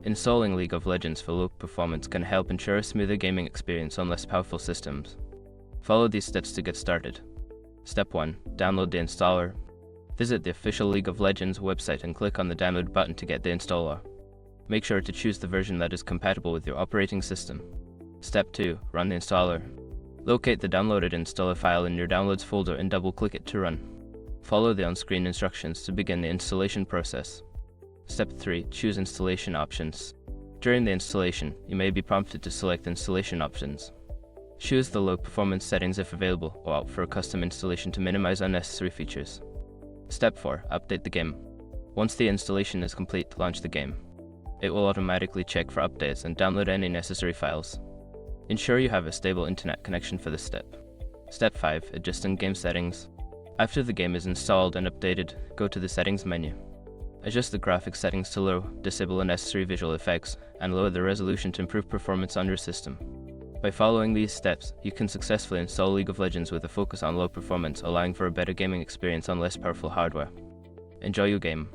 Installing League of Legends for low performance can help ensure a smoother gaming experience on less powerful systems. Follow these steps to get started. Step 1. Download the installer. Visit the official League of Legends website and click on the download button to get the installer. Make sure to choose the version that is compatible with your operating system. Step 2. Run the installer. Locate the downloaded installer file in your downloads folder and double-click it to run. Follow the on-screen instructions to begin the installation process. Step 3. Choose installation options. During the installation, you may be prompted to select installation options. Choose the low performance settings if available, or opt for a custom installation to minimize unnecessary features. Step 4. Update the game. Once the installation is complete, launch the game. It will automatically check for updates and download any necessary files. Ensure you have a stable internet connection for this step. Step 5. Adjust in-game settings. After the game is installed and updated, go to the settings menu. Adjust the graphics settings to low, disable unnecessary visual effects, and lower the resolution to improve performance on your system. By following these steps, you can successfully install League of Legends with a focus on low performance, allowing for a better gaming experience on less powerful hardware. Enjoy your game.